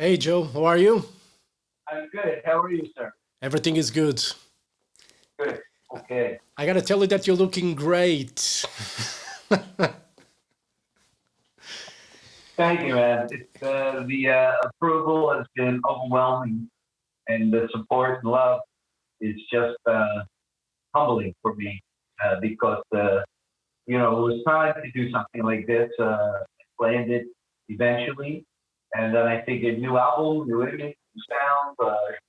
Hey Joe, how are you? I'm good. How are you, sir? Everything is good. Good. Okay. I gotta tell you that you're looking great. Thank you, man. The approval has been overwhelming, and the support and love is just humbling for me because it was time to do something like this. Planned it eventually, and then I figured new album, new image, new sound,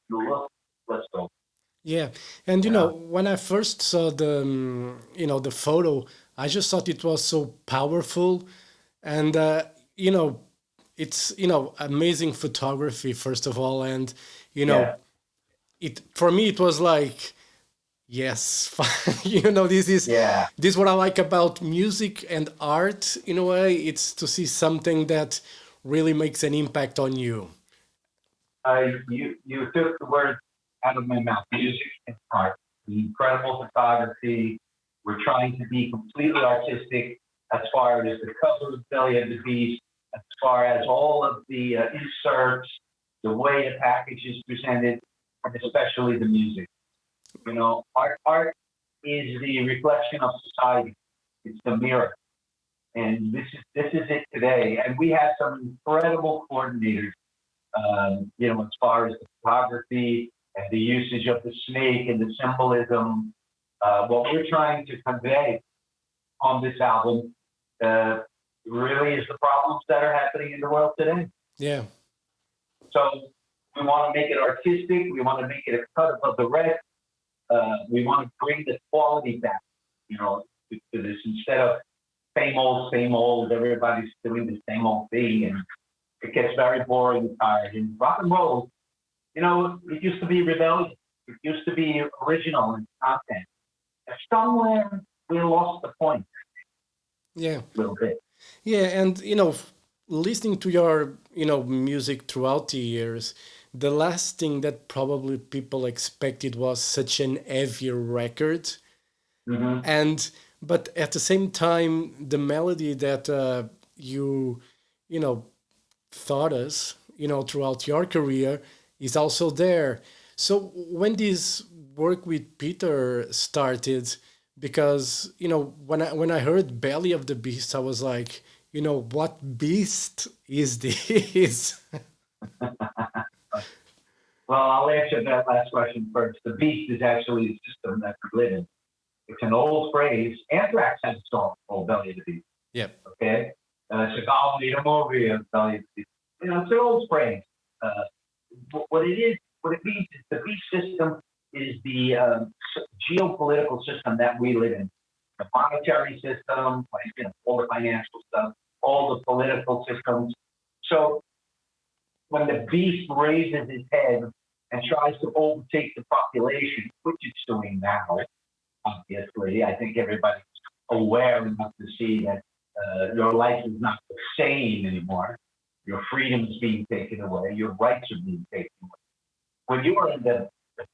new look. Let's go. Yeah, and Yeah. when I first saw the photo, I just thought it was so powerful, and you know, it's amazing photography first of all, and you know, Yeah. it for me it was like yes, Yeah. this is what I like about music and art in a way. It's to see something that really makes an impact on you. You took the words out of my mouth. Music and art, the incredible photography. We're trying to be completely artistic as far as the cover of Belly of the Beast, as far as all of the inserts, the way the package is presented, and especially the music. Art is the reflection of society. It's the mirror, and this is it today. And we have some incredible coordinators as far as the photography and the usage of the snake and the symbolism. What we're trying to convey on this album uh, really is the problems that are happening in the world today. Yeah, So we want to make it artistic. We want to make it a cut above the rest. We want to bring the quality back, to this instead of same old. Everybody's doing the same old thing, and it gets very boring and tired. And rock and roll, it used to be rebellion. It used to be original in content. And somewhere we lost the point yeah. a little bit. Yeah, and listening to your music throughout the years, the last thing that probably people expected was such an heavy record, Hmm. and but at the same time, the melody that you you know taught us, throughout your career is also there. So when this work with Peter started, because when I heard Belly of the Beast, I was like, what beast is this? Well, I'll answer that last question first. The beast is actually the system that we live in. It's an old phrase. Anthrax has a song called Belly of the Beast. Yep. Okay? It's a comedy, a movie of Belly of the Beast. It's an old phrase. Uh, what it means is the beast system is the geopolitical system that we live in. The monetary system, like, all the financial stuff, all the political systems. So when the beast raises his head and tries to overtake the population, which it's doing now, obviously, I think everybody's aware enough to see that your life is not the same anymore. Your freedom is being taken away. Your rights are being taken away. When you are in the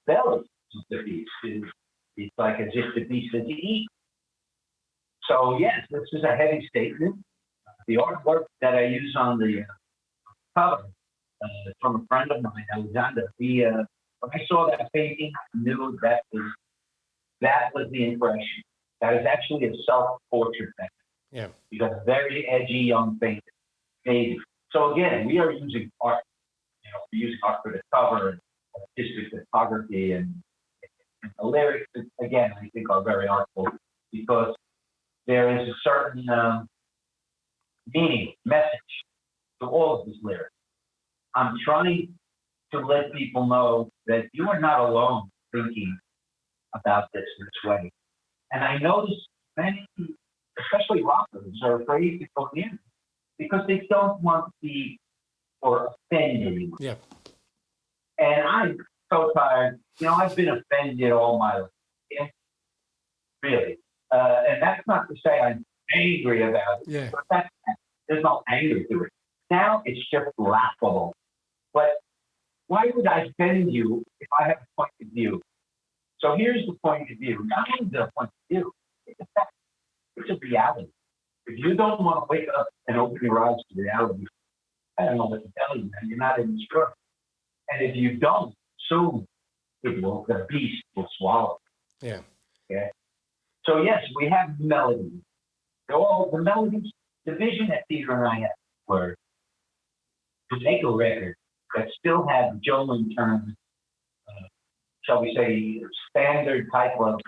belly of the beast, it's like as if the beast is eating. So yes, this is a heavy statement. The artwork that I use on the cover from a friend of mine, Alexander. When I saw that painting, I knew that was the impression. That is actually a self-portrait painting. Yeah. You got a very edgy young painter, maybe. So again, we are using art. We're using art for the cover, artistic photography, and the lyrics. Again, I think are very artful because there is a certain meaning, message to all of these lyrics. I'm trying to let people know that you are not alone thinking about this way. And I notice many, especially rockers, are afraid to go in because they don't want to be or offend anyone. Yeah. And I'm so tired. I've been offended all my life. Yeah, really. And that's not to say I'm angry about it, Yeah. but there's no anger to it. Now it's just laughable. But why would I offend you if I have a point of view? So here's the point of view. Not only the point of view, it's a fact. It's a reality. If you don't want to wake up and open your eyes to reality, I don't know what to tell you, man. You're not in the store. And if you don't, soon the beast will swallow. Yeah. Okay. So yes, we have melodies. All the melodies, the vision that Peter and I had were to make a record that still had Joe Lynn Turner, shall we say, standard type of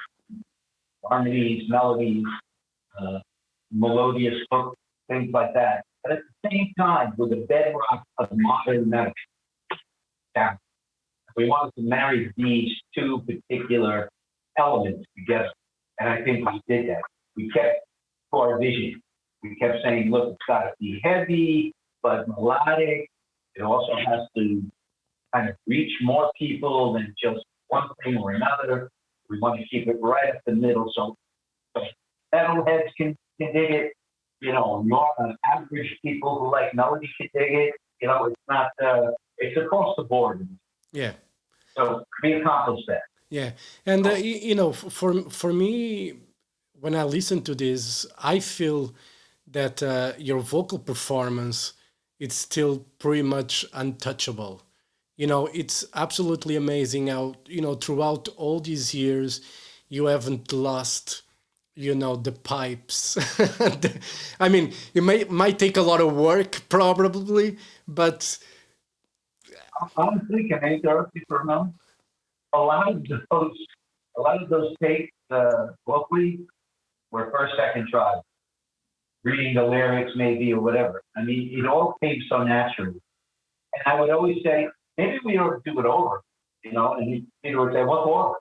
harmonies, melodies, uh, melodious hook, things like that. But at the same time, with the bedrock of modern metal, sound. We wanted to marry these two particular elements together. And I think we did that. We kept to our vision. We kept saying, look, it's got to be heavy, but melodic. It also has to kind of reach more people than just one thing or another. We want to keep it right at the middle so metalheads can dig it. You know, average people who like melody can dig it. You know, it's not, it's across the board. Yeah. So we accomplished that. Yeah. And for me, when I listen to this, I feel that your vocal performance it's still pretty much untouchable. It's absolutely amazing how, throughout all these years, you haven't lost, the pipes. I mean, it might take a lot of work probably, but Honestly, can I interrupt you for a moment? A lot of those, a lot of those takes locally were first, second try, reading the lyrics maybe or whatever. I mean, it all came so naturally. And I would always say, maybe we ought to do it over, and Peter would say, what for?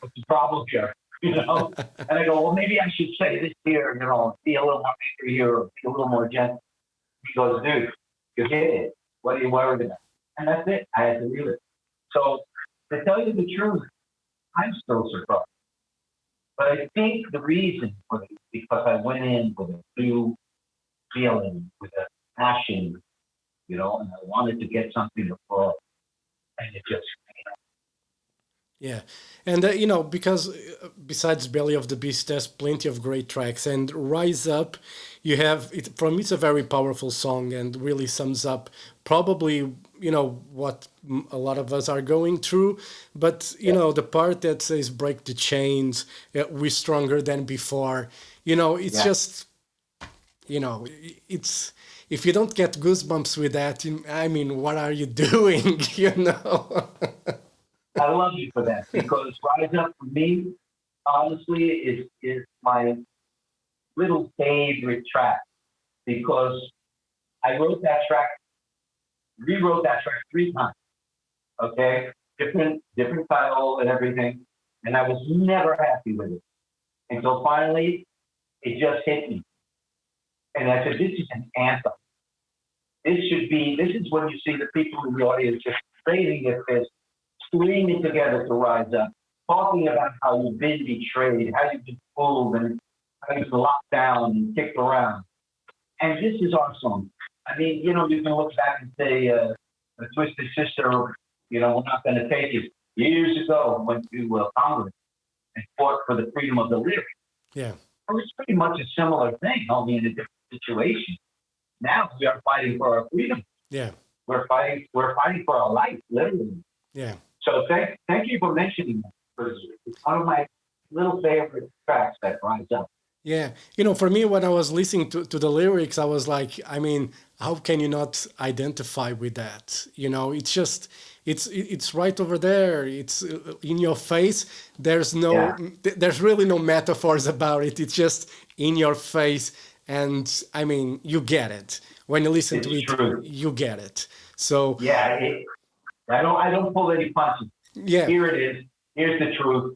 What's the problem here? And I go, well, maybe I should say this here, be a little more angry here or be a little more gentle. He goes, dude, you hit it. What are you worried about? And that's it. I had to read it. So to tell you the truth, I'm still surprised. But I think the reason for it is because I went in with a new feeling, with a passion, and I wanted to get something across. And it just, yeah, and because besides Belly of the Beast, there's plenty of great tracks, and Rise Up, you have it. For me, it's a very powerful song, and really sums up probably what a lot of us are going through. But the part that says "Break the chains, we're stronger than before." It's yeah, just it's if you don't get goosebumps with that, I mean, what are you doing? I love you for that because Rise Up for me, honestly, is my little favorite track because I wrote that track, rewrote that track 3 times. Okay, different title and everything, and I was never happy with it until finally it just hit me, and I said, "This is an anthem. This is when you see the people in the audience just raising their fists, screaming together to rise up, talking about how you've been betrayed, how you've been fooled, and how you've been locked down and kicked around. And this is our song. I mean, you can look back and say, the Twisted Sister, we're not going to take it. Years ago, went to Congress and fought for the freedom of the lyric. Yeah. It was pretty much a similar thing, only in a different situation. Now we are fighting for our freedom. Yeah. We're fighting for our life, literally. Yeah. So thank you for mentioning that. Because it's one of my little favorite tracks that Rise Up. Yeah. For me, when I was listening to the lyrics, I was like, I mean, how can you not identify with that? It's just, it's right over there. It's in your face. Yeah, There's really no metaphors about it. It's just in your face. And I mean, you get it. When you listen to it's it, true. you get it. So, Yeah, I don't pull any punches. yeah, Here it is. Here's the truth.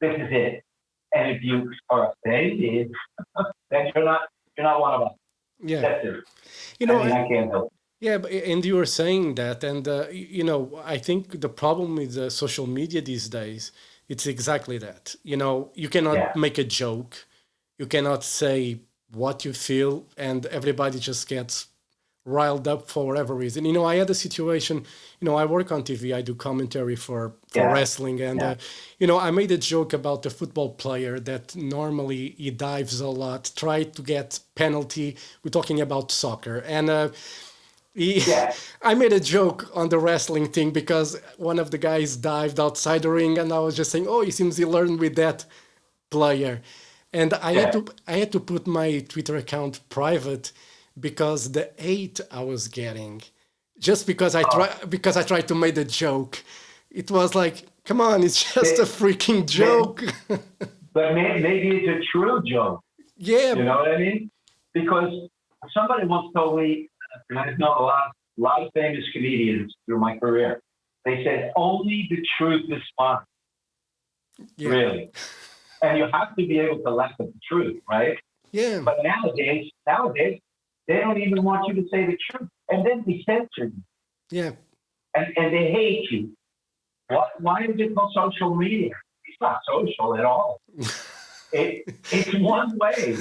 This is it. And if you are offended, then you're not one of us. yeah. That's it. You I know, mean, I can't help Yeah, and you were saying that, and I think the problem with social media these days, it's exactly that. You it. cannot Yeah, make a joke, you cannot say what you feel, and everybody just gets riled up for whatever reason. I had a situation. I work on TV. I do commentary for yeah, wrestling, and yeah, I made a joke about the football player that normally he dives a lot, try to get penalty. We're talking about soccer, and He, Yeah. I made a joke on the wrestling thing because one of the guys dived outside the ring, and I was just saying, "Oh, it seems he learned with that player," and Yeah. I had to put my Twitter account private because the hate I was getting, just Oh, because I tried to make a joke, it was like, come on, it's just a may, freaking may, joke. but maybe it's a true joke. Yeah, You know what I mean? Because somebody once told me, and I've known a lot of famous comedians through my career. They said only the truth is fun, yeah, really, and you have to be able to laugh at the truth, right? yeah, But nowadays, they don't even want you to say the truth, and then they censor you, yeah, and they hate you. What? Why is it called social media? It's not social at all. It's one way.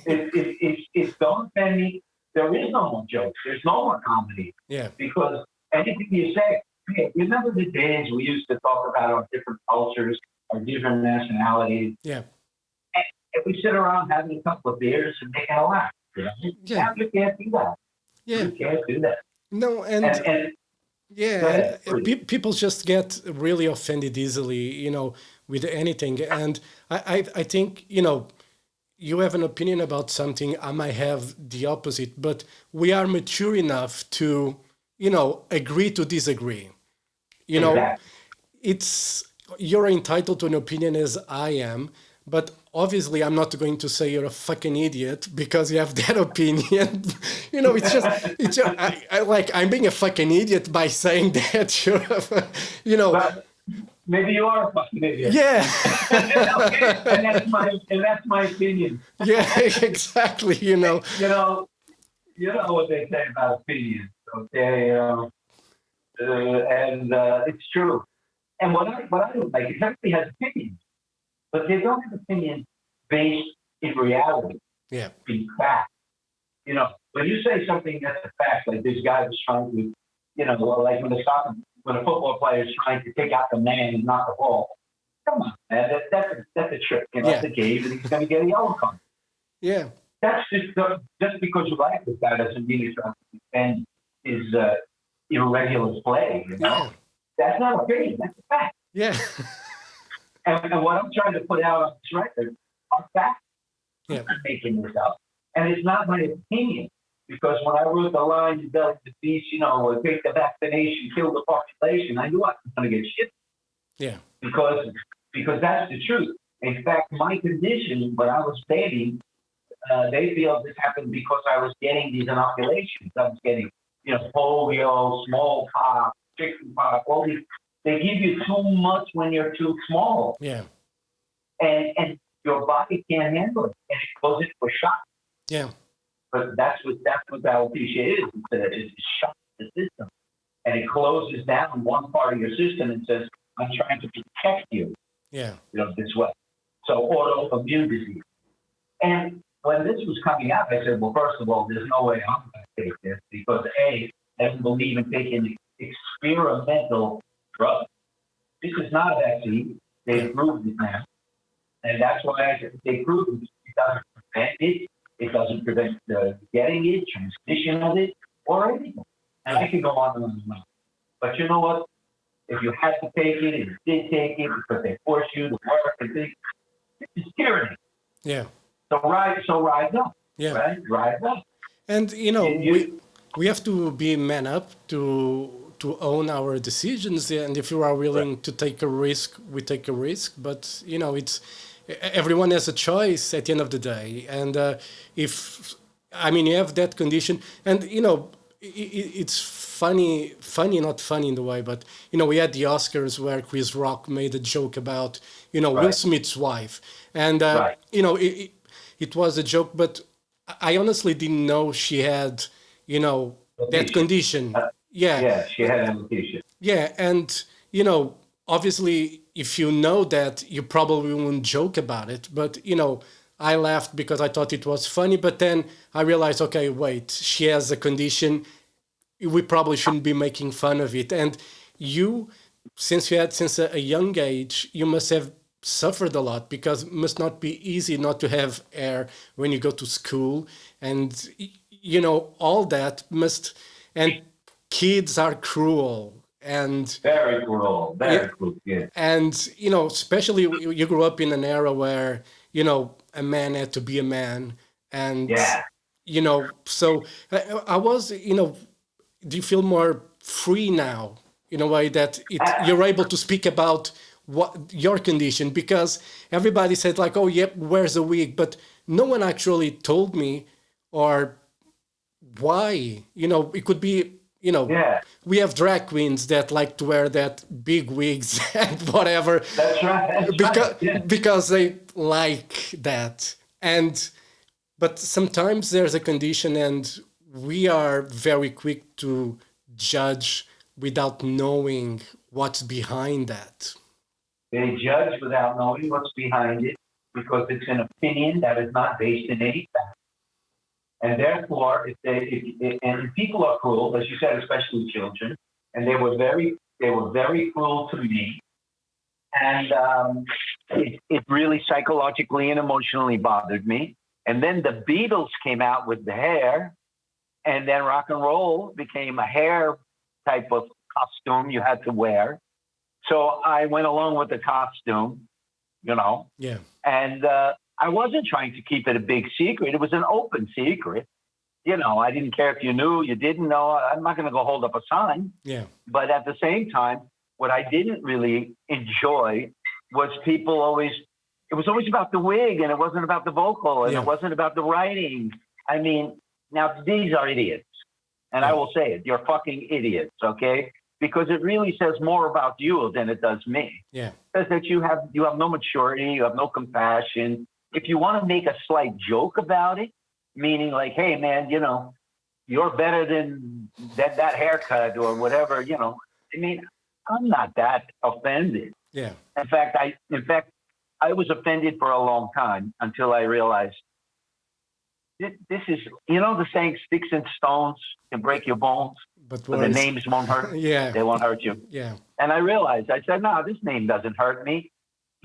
It's don't offend me. There is no more jokes. There's no more comedy yeah, because anything you say. Hey, remember the days we used to talk about our different cultures, our different nationalities, yeah, and we sit around having a couple of beers and making a laugh. You know? yeah, Now you can't do that. yeah. You can't do that. No, And go yeah, and ahead, please. people just get really offended easily, with anything. And I think, you have an opinion about something, I might have the opposite, but we are mature enough to, agree to disagree. You know, Exactly. it's you're entitled to an opinion as I am, but obviously I'm not going to say you're a fucking idiot because you have that opinion. I'm being a fucking idiot by saying that But maybe you are a fucking idiot. yeah. Okay, and that's my opinion. Yeah, exactly, You know, you know what they say about opinions, okay? And it's true. And what I don't like is everybody has opinions, but they don't have opinions based in reality, Yeah, in fact. When you say something that's a fact, like this guy was trying to, well, like when a football player is trying to take out the man and not the ball. Come on, man, that's a trick. That's yeah, a game, and he's going to get a yellow card. yeah, That's just because you like this guy doesn't mean you're trying to defend his irregular play. yeah, That's not opinion. That's a fact. yeah, And what I'm trying to put out on this record are facts. I'm yeah, not making this up, and it's not my opinion. Because when I wrote the line, "You belly the beast," take the vaccination, kill the population, I knew I was going to get shit yeah, because because that's the truth. In fact, my condition when I was baby, they feel this happened because I was getting these inoculations. I was getting, polio, smallpox, chickenpox, all these. They give you too much when you're too small, yeah, and your body can't handle it, and it goes into a shock. yeah, But that's what alopecia is. It's a shock to the system, and it closes down one part of your system and says, "I'm trying to protect you," yeah, this way. So autoimmune disease. And when this was coming out, I said, well, first of all, there's no way I'm going to take this because A, I don't believe in taking experimental drugs. This is not a vaccine. yeah, They've proved it now. And that's why I said they proved it doesn't prevent it. It doesn't prevent getting it, transmission of it, or anything. And yeah, I could go on and on. But you know what? If you had to take it, and you did take it because they force you to work and things, it's tyranny. yeah, So rise up, yeah. right? Rise up. And You, you, we have to be man up to own our decisions. And if you are right, willing to take a risk, we take a risk. But it's everyone has a choice at the end of the day. And if I mean you have that condition, and it's funny, not funny in the way, but we had the Oscars where Chris Rock made a joke about Will right, Smith's wife, and right. it was a joke, but I honestly didn't know she had, that Alopecia. condition. Uh, Yeah, yeah, she had alopecia. yeah, and obviously, if you know that, you probably won't joke about it. But I laughed because I thought it was funny. But then I realized, okay, wait, she has a condition. We probably shouldn't be making fun of it. And you, since a young age, you must have suffered a lot because it must not be easy not to have hair when you go to school, and all that must. and kids are cruel, and Very cruel, yeah, very cruel. Yeah, and especially you grew up in an era where a man had to be a man, and yeah. so I was do you feel more free now in a way that you're able to speak about what your condition, because everybody said like, oh yep, where's a wig, but no one actually told me or why. It could be, Yeah, we have drag queens that like to wear that big wigs and whatever, that's right. That's right. because Yeah. because they like that. And but sometimes there's a condition, and we are very quick to judge without knowing what's behind that. They judge without knowing what's behind it because it's an opinion that is not based in any fact. And therefore, and people are cruel, as you said, especially children, and they were very cruel to me, and it really psychologically and emotionally bothered me. And then the Beatles came out with the hair, and then rock and roll became a hair type of costume you had to wear. So I went along with the costume, you know, Yeah, and I wasn't trying to keep it a big secret. It was an open secret. I didn't care if you knew, you didn't know. I'm not going to go hold up a sign. yeah, But at the same time, what I didn't really enjoy was people always, it was always about the wig and it wasn't about the vocal and yeah, it wasn't about the writing. I mean, now these are idiots. And I yeah, will say it, you're fucking idiots, okay? Because it really says more about you than it does me. yeah, It says that you have no maturity, you have no compassion. If you want to make a slight joke about it, meaning like, hey man, you're better than that haircut or whatever, I mean, I'm not that offended. yeah, In fact, I was offended for a long time until I realized this is, the saying, sticks and stones can break your bones, but but the words. names won't hurt. Yeah, They won't hurt you. yeah, And I realized, I said, no, this name doesn't hurt me.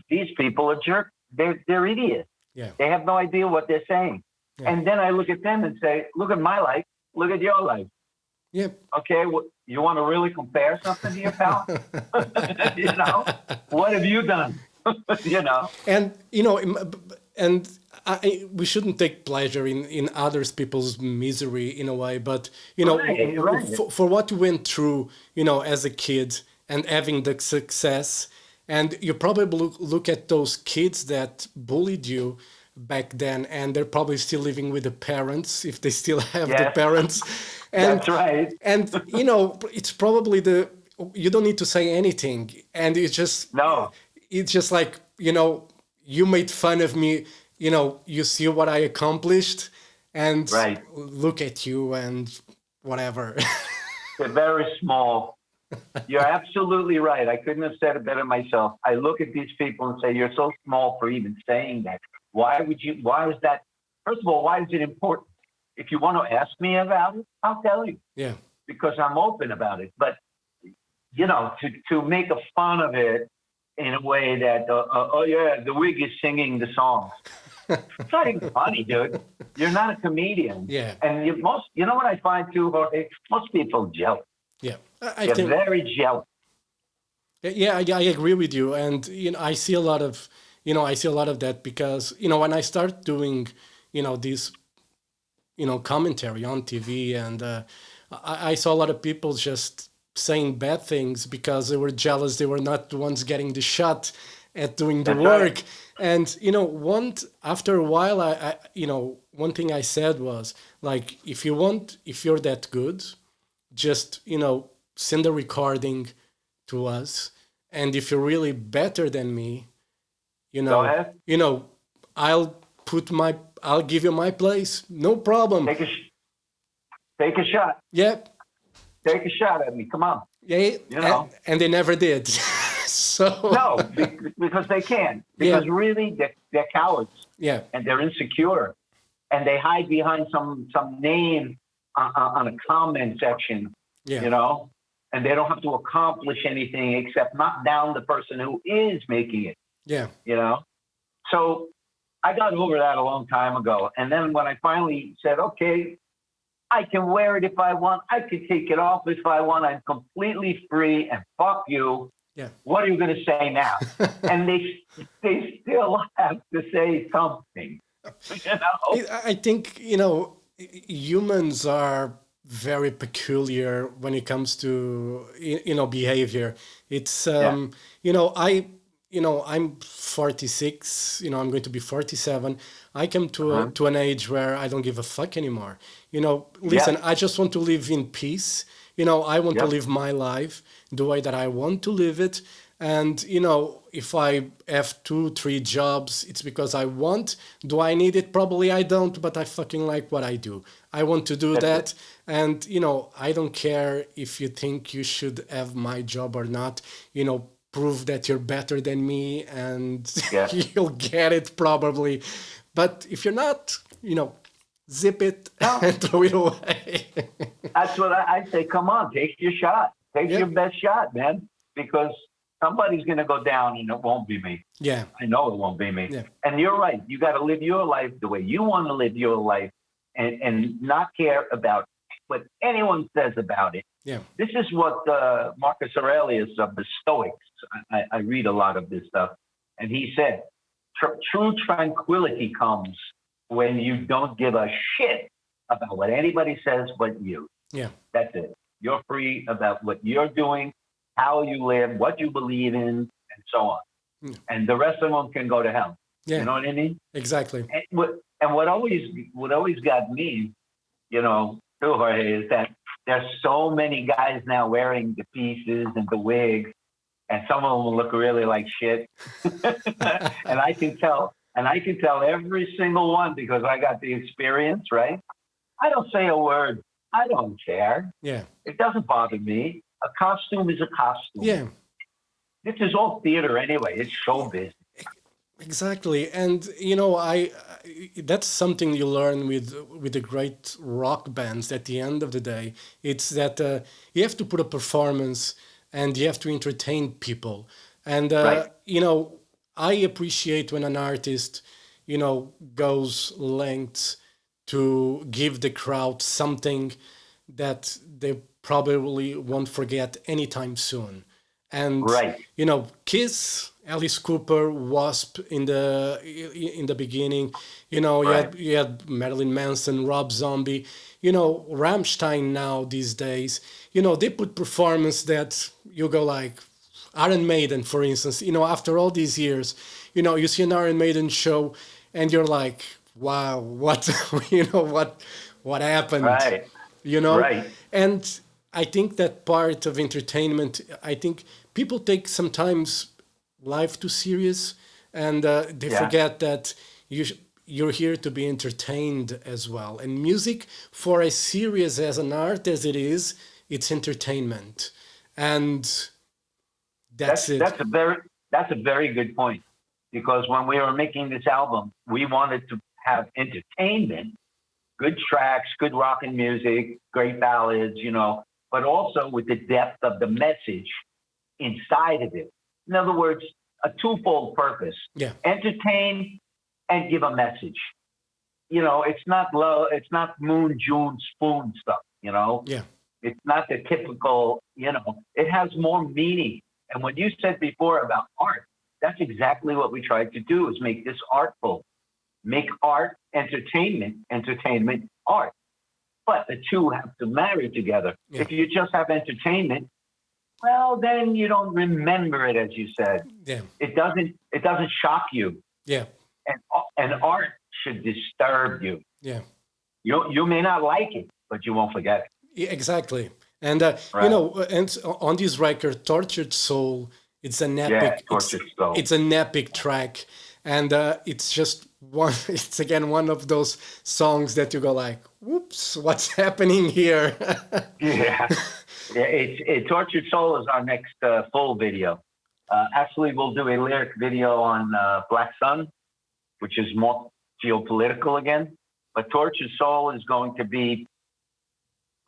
These people are jerks. They're idiots. yeah, They have no idea what they're saying. yeah, And then I look at them and say, look at my life. Look at your life. yeah. Okay, you want to really compare something here, pal? you know, what have you done? you know, And and we shouldn't take pleasure in others people's misery in a way, but right, right. for what you went through, as a kid and having the success, and you probably look at those kids that bullied you back then, and they're probably still living with the parents if they still have the Yes, parents, and that's right. it's probably you don't need to say anything, and No, it's just like, you made fun of me, you see what I accomplished, and right. look at you and whatever. They're very small. You're absolutely right. I couldn't have said it better myself. I look at these people and say, you're so small for even saying that. Why is that? First of all, why is it important? If you want to ask me about it, I'll tell you Yeah, because I'm open about it. But, to make a fun of it in a way that, oh yeah, the wig is singing the songs. It's not even funny, dude. You're not a comedian. yeah, And you know what I find too, Jorge? Most people jealous. yeah. I They're think, very jealous. yeah, I agree with you, and I see a lot of, that, because when I start doing, this, commentary on TV, and I saw a lot of people just saying bad things because they were jealous. They were not the ones getting the shot at doing the That's right. work. And after a while, one thing I said was like, if you're that good, just send a recording to us, and if you're really better than me, you Go know, ahead. you know, I'll I'll give you my place, no problem. Take a take a shot. Yeah, Take a shot at me. Come on. yeah, You know. and they never did. So No, because they can't. yeah, Because really, they're cowards yeah, and they're insecure, and they hide behind some name on a comment section. yeah, You know, and they don't have to accomplish anything except knock down the person who is making it. yeah, You know. So I got over that a long time ago. And then when I finally said, okay, I can wear it if I want. I can take it off if I want. I'm completely free and fuck you. Yeah. What are you going to say now? And they still have to say something. You know? I think, humans are very peculiar when it comes to, behavior. It's, Yeah. I'm 46, I'm going to be 47. I come Uh-huh. to an age where I don't give a fuck anymore. Listen, Yep. I just want to live in peace. I want to Yep. live my life the way that I want to live it. And, if I have 2, 3 jobs, it's because I want. Do I need it? Probably I don't, but I fucking like what I do. I want to do That's it. that. And, I don't care if you think you should have my job or not. Prove that you're better than me and Yeah. you'll get it probably. But if you're not, zip it No, and throw it away. that's what I say. Come on, take your shot. Take Yeah. your best shot, man, because somebody's going to go down and it won't be me. Yeah. I know it won't be me. Yeah. And you're right. You got to live your life the way you want to live your life and not care about what anyone says about it. Yeah. This is what Marcus Aurelius of the Stoics, I read a lot of this stuff, and he said, true tranquility comes when you don't give a shit about what anybody says but you. Yeah. That's it. You're free about what you're doing, how you live, what you believe in, and so on. Yeah. And the rest of them can go to hell. Yeah. You know what I mean? Exactly. And what always got me, too, Jorge, is that there's so many guys now wearing the pieces and the wigs, and some of them look really like shit. And I can tell every single one because I got the experience, right? I don't say a word. I don't care. Yeah. It doesn't bother me. A costume is a costume. Yeah. This is all theater anyway. It's showbiz. Exactly. And I that's something you learn with the great rock bands at the end of the day. It's that you have to put a performance and you have to entertain people. And Right. I appreciate when an artist, goes lengths to give the crowd something that they probably won't forget anytime soon. And Right. Kiss, Alice Cooper, Wasp in the beginning. Right. You had Marilyn Manson, Rob Zombie. Rammstein now these days. They put performance that you go like Iron Maiden, for instance. After all these years, you see an Iron Maiden show, and you're like, wow, what what happened? Right. you know Right. and I think that part of entertainment, I think people take sometimes life too serious, and they Yeah. forget that you're here to be entertained as well. And music, for as serious as an art as it is, it's entertainment, and That's that's it. that's a very that's a very good point because when we were making this album, we wanted to have entertainment, good tracks, good rock and music, great ballads, but also with the depth of the message inside of it. In other words, a twofold purpose: Yeah. entertain and give a message. It's not low, it's not moon, June, spoon stuff. Yeah. It's not the typical. It has more meaning. And what you said before about art, that's exactly what we tried to do: is make this artful, make art entertainment art. But the two have to marry together. Yeah. If you just have entertainment, well, then you don't remember it, as you said. Yeah. It doesn't shock you, Yeah. and art should disturb you. Yeah. You may not like it, but you won't forget it. Yeah, exactly. And Right? and on this record, "Tortured Soul," it's an Yeah, epic. tortured soul. It's an epic track, and it's just one. It's again one of those songs that you go like, "Whoops, what's happening here?" Yeah, yeah. Tortured Soul is our next full video. Actually, we'll do a lyric video on Black Sun, which is more geopolitical again. But Tortured Soul is going to be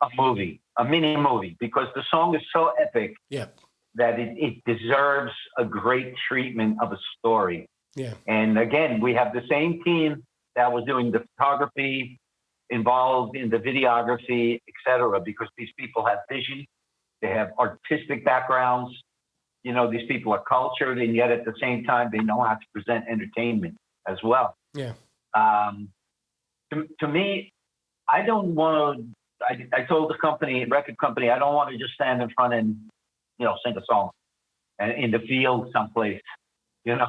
a movie, a mini movie, because the song is so epic Yeah. that it deserves a great treatment of a story. Yeah. And again, we have the same team that was doing the photography involved in the videography, etc., because these people have vision, they have artistic backgrounds. These people are cultured, and yet at the same time, they know how to present entertainment as well. Yeah. Um, to me, I don't want to. I told the record company, I don't want to just stand in front and sing a song and in the field someplace, and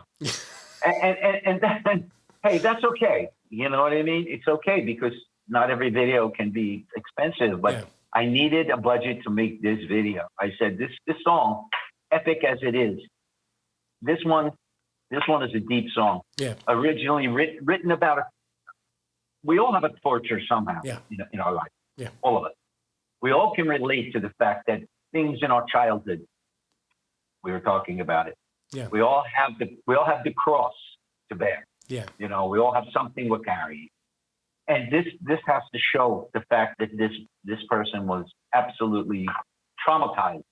then hey, that's okay. You know what I mean? It's okay because not every video can be expensive, but Yeah. I needed a budget to make this video. I said this song, epic as it is, this one is a deep song. Yeah. Originally written about we all have a torture somehow Yeah. in our life. Yeah. All of us. We all can relate to the fact that things in our childhood, we were talking about it. Yeah. We all have the cross to bear. Yeah. We all have something we're carrying. And this has to show the fact that this person was absolutely traumatized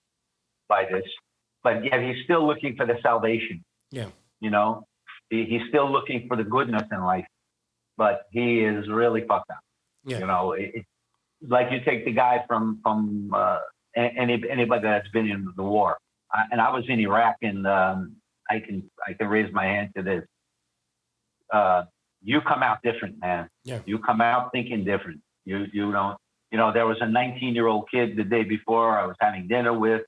by this, but yet he's still looking for the salvation. Yeah. He's still looking for the goodness in life, but he is really fucked up. Yeah. It's like you take the guy from anybody that's been in the war, and I was in Iraq, and I can raise my hand to this. You come out different, man. Yeah. You come out thinking different. You don't. There was a 19-year-old kid the day before I was having dinner with,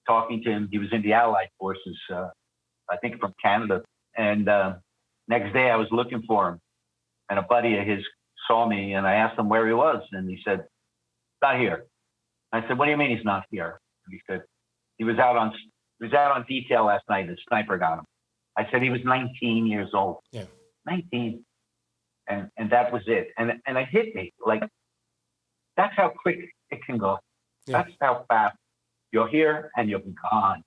talking to him. He was in the Allied forces, I think from Canada. And next day I was looking for him, and a buddy of his saw me, and I asked him where he was, and he said, "Not here." I said, "What do you mean he's not here?" And he said, he was out on detail last night. The sniper got him. I said he was 19 years old. Yeah. 19. And that was it. And it hit me like, that's how quick it can go. Yeah. That's how fast you're here and you're gone.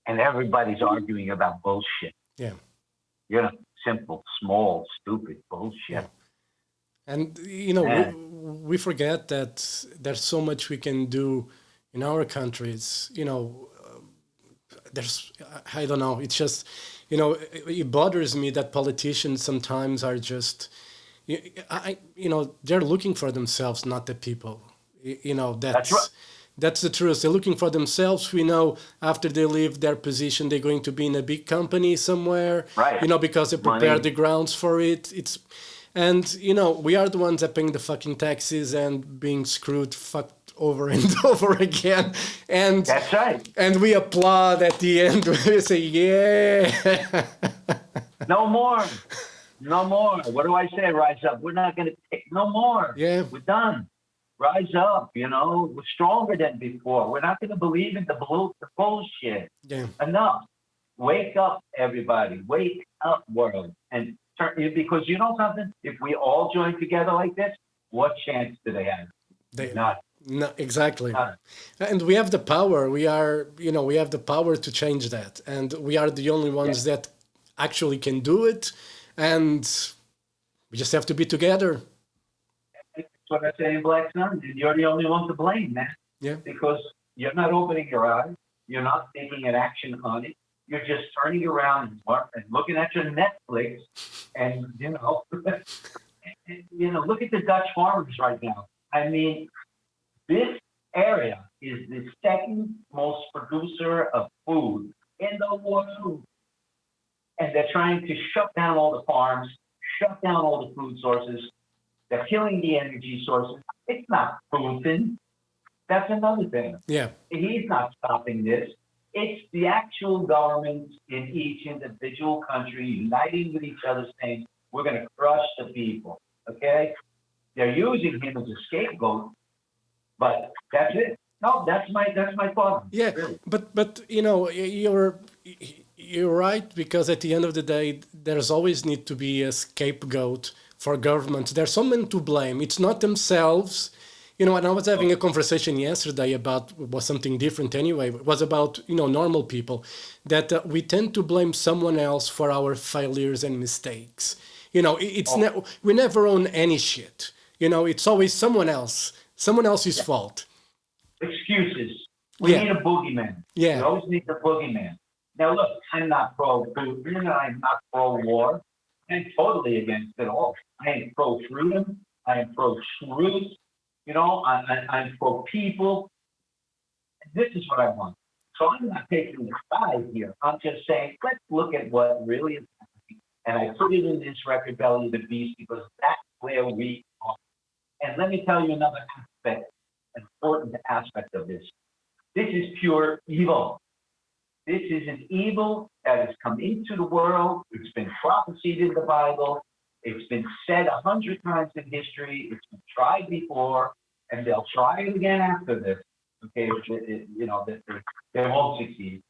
And everybody's arguing about bullshit. Yeah. Simple, small, stupid bullshit. Yeah. And we forget that there's so much we can do in our countries. There's, I don't know. It's just, it bothers me that politicians sometimes are just, they're looking for themselves, not the people. That's right. That's the truth. They're looking for themselves. We know after they leave their position, they're going to be in a big company somewhere, right? Because they prepare the grounds for it. And we are the ones that paying the fucking taxes and being fucked over and over again. And that's right. And we applaud at the end. We say, yeah. No more. What do I say? Rise up. We're not going to take no more. Yeah. We're done. Rise up. We're stronger than before. We're not going to believe in the bullshit. Yeah. Enough. Wake up, everybody. Wake up, world. And because you know something? If we all join together like this, what chance do they have? Not. No, exactly. And we have the power. We have the power to change that. And we are the only ones that actually can do it. And we just have to be together. That's what I say in Black Sun. You're the only one to blame, man. Yeah. Because you're not opening your eyes. You're not taking an action on it. You're just turning around and looking at your Netflix and, look at the Dutch farmers right now. I mean, this area is the second most producer of food in the world. And they're trying to shut down all the farms, shut down all the food sources. They're killing the energy sources. It's not Putin. That's another thing. Yeah. He's not stopping this. It's the actual governments in each individual country uniting with each other saying, we're going to crush the people, okay? They're using him as a scapegoat, but that's it. No, that's my problem. Yeah, really. but you're right, because at the end of the day, there's always need to be a scapegoat for governments. There's someone to blame. It's not themselves. And I was having a conversation yesterday about was something different anyway. It was about, normal people, that we tend to blame someone else for our failures and mistakes. We never own any shit. It's always someone else's fault. Excuses. We need a boogeyman. Yeah. We always need the boogeyman. Now, look, I'm not pro-Putin. I'm not pro-war. I'm totally against it all. I am pro-freedom. I am pro truth. I'm pro people. This is what I want. So I'm not taking a side here. I'm just saying, let's look at what really is happening. And I put it in this record, Belly of the Beast, because that's where we are. And let me tell you another aspect, important aspect of this. This is pure evil. This is an evil that has come into the world. It's been prophesied in the Bible. It's been said 100 times in history. It's been tried before, and they'll try it again after this. Okay, they won't succeed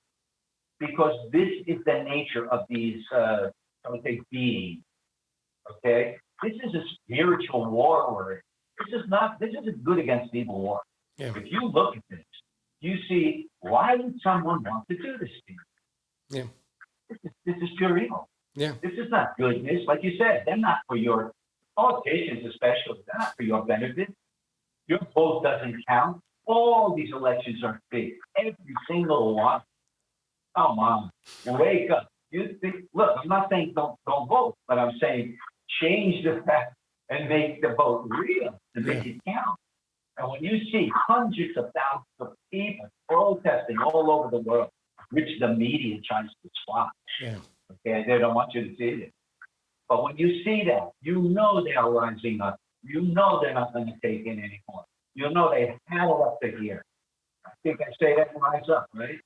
because this is the nature of these, I would say, beings. Okay, this is a spiritual war word. This is not. This isn't good against evil war. Yeah. If you look at this, you see why would someone want to do this to you? Yeah. This is pure evil. Yeah. This is not goodness, like you said. They're not for your politicians, especially. They're not for your benefit. Your vote doesn't count. All these elections are fake. Every single one. Come on, wake up. You think? Look, I'm not saying don't vote, but I'm saying change the fact and make the vote real and make it count. And when you see hundreds of thousands of people protesting all over the world, which the media tries to squash, okay, they don't want you to see it. But when you see that, you know they are rising up. You know they're not going to take it anymore. You know they had it up to here. I think I say that rise up, right?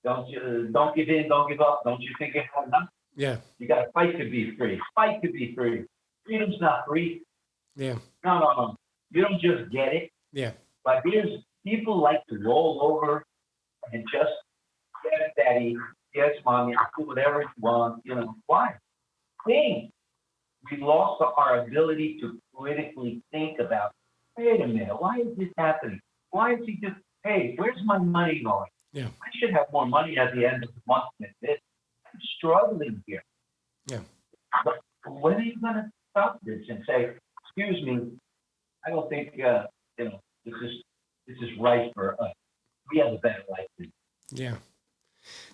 Don't give in, don't give up. Don't you think you have enough? Yeah. You got to fight to be free. Fight to be free. Freedom's not free. Yeah. No. You don't just get it. Yeah. But here's people like to roll over and just yes, daddy, yes, mommy, do whatever you want. Why? Think. We lost our ability to critically think about, wait a minute, why is this happening? Why is he just, hey, where's my money going? Yeah. I should have more money at the end of the month than this. I'm struggling here. Yeah. But when are you going to stop this and say, excuse me, I don't think this is right for us. We have a better life than you. Yeah.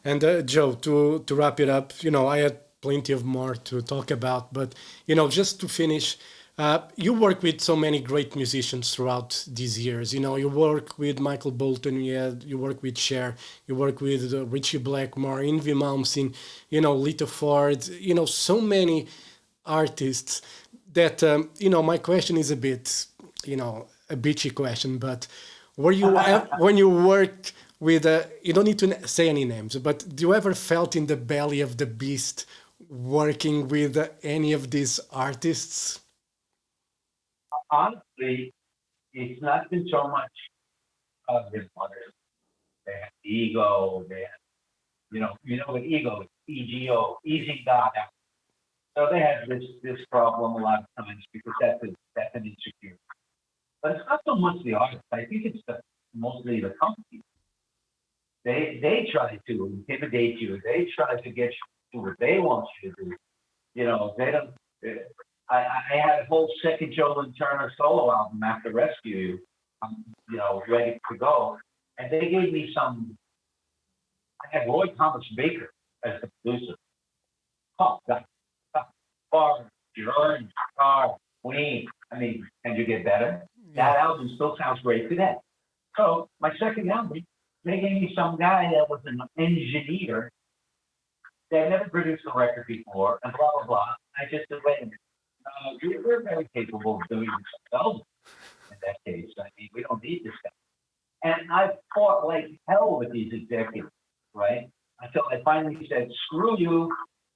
And Joe, to wrap it up, I had plenty of more to talk about, but just to finish, you work with so many great musicians throughout these years. You work with Michael Bolton, you work with Cher, you work with Richie Blackmore, Yngwie Malmsteen, Lita Ford, so many artists that my question is a bit, a bitchy question, but were you when you work with you don't need to say any names, but do you ever felt in the belly of the beast working with any of these artists? Honestly, it's not been so much of his mother. They have ego. They have, what ego is, ego, easy God out. So they have this problem a lot of times because that's an insecurity. But it's not so much the artist. I think it's mostly the company. They try to intimidate you. They try to get you to do what they want you to do. They don't. I had a whole second Joe Lynn Turner solo album after Rescue You, ready to go, and they gave me some. I had Roy Thomas Baker as the producer. Oh, God. Bar, Jordan, Star, Queen. I mean, can you get better? That album still sounds great today. So my second album, they gave me some guy that was an engineer that never produced a record before, and blah blah blah. I just said, wait a minute, we're very capable of doing this ourselves. In that case, I mean, we don't need this guy. And I fought like hell with these executives, right? Until I finally said, screw you,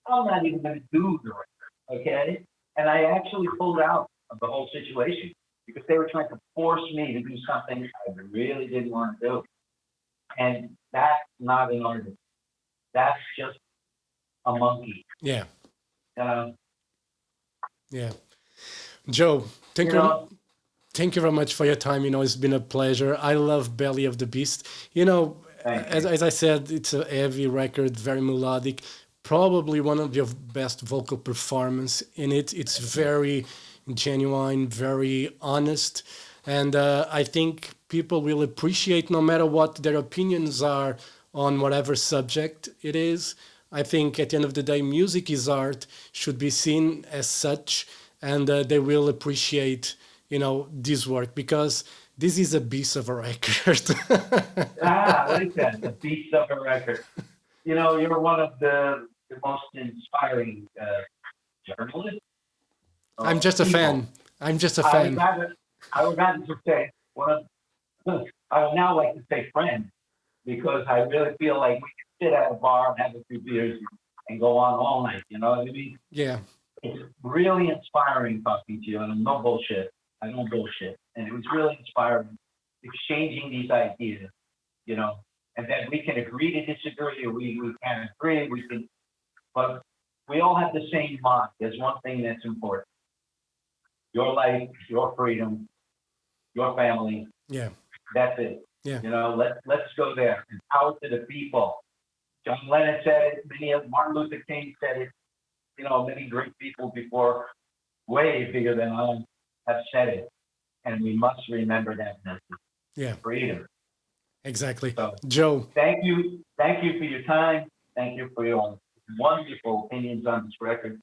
I'm not even going to do the record. Okay, and I actually pulled out of the whole situation because they were trying to force me to do something I really didn't want to do, and that's not an artist. That's just a monkey. Yeah. Yeah. Joe, thank you very much for your time. It's been a pleasure. I love Belly of the Beast. As I said, it's a heavy record, very melodic. Probably one of your best vocal performance in it. It's very genuine, very honest, and I think people will appreciate no matter what their opinions are on whatever subject it is. I think at the end of the day, music is art, should be seen as such, and they will appreciate, this work, because this is a beast of a record. Ah, I like that. The beast of a record. You know, you're one of the most inspiring journalists I'm or just a people. fan. I'm just a I would fan. rather, I would rather just say one of, I would now like to say friend because I really feel like we can sit at a bar and have a few beers and go on all night. You know what I mean? Yeah, It's really inspiring talking to you, and I'm no bullshit. I don't bullshit, and it was really inspiring exchanging these ideas. You know, and then we can agree to disagree, or we can agree, we can, but we all have the same mind. There's one thing that's important: your life, your freedom, your family. yeah, That's it. yeah. You know, let's go there. And power to the people. John Lennon said it. Many of Martin Luther King said it. You know, many great people before, way bigger than I, have said it, and we must remember that message. Yeah, Freedom. exactly. So Joe, thank you for your time. Thank you for your wonderful opinions on this record.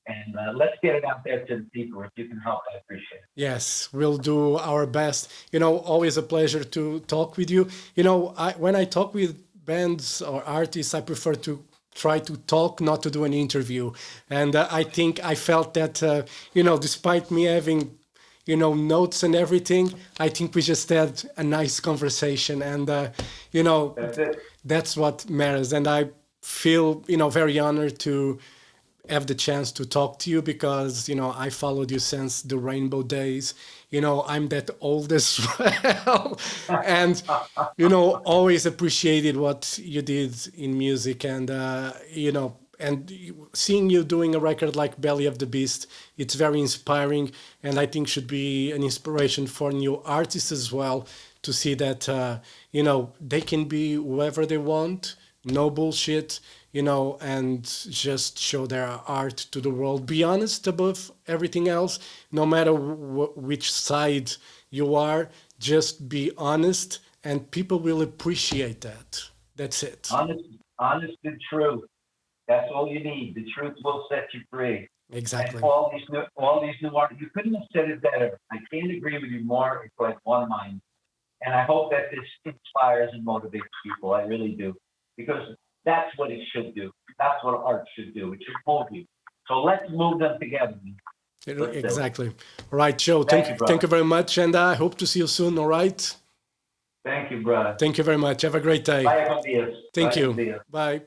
And let's get it out there to the people. If you can help, I appreciate it. yes, we'll do our best. Always a pleasure to talk with you. When I talk with bands or artists, I prefer to try to talk, not to do an interview. And I think I felt that, despite me having, notes and everything, I think we just had a nice conversation. And, you know, That's it. that's what matters. And I feel, very honored to have the chance to talk to you, because I followed you since the Rainbow Days. I'm that old as well. And always appreciated what you did in music. And seeing you doing a record like Belly of the Beast, it's very inspiring, and I think should be an inspiration for new artists as well, to see that they can be whoever they want, no bullshit, and just show their art to the world. Be honest above everything else, no matter which side you are. Just be honest, and people will appreciate that. That's it. Honest, honest and true. That's all you need. The truth will set you free. And Exactly. all these new artists, you couldn't have said it better. I can't agree with you more. It's like one mind. And I hope that this inspires and motivates people. I really do. Because that's what it should do. That's what art should do. It should move you. So let's move them together. Let's do it. Exactly. All right, Joe. Thank you, Thank brother. you very much, and I hope to see you soon. All right. Thank you, brother. Thank you very much. Have a great day. Bye, everybody. Thank Bye, you. everybody. Bye.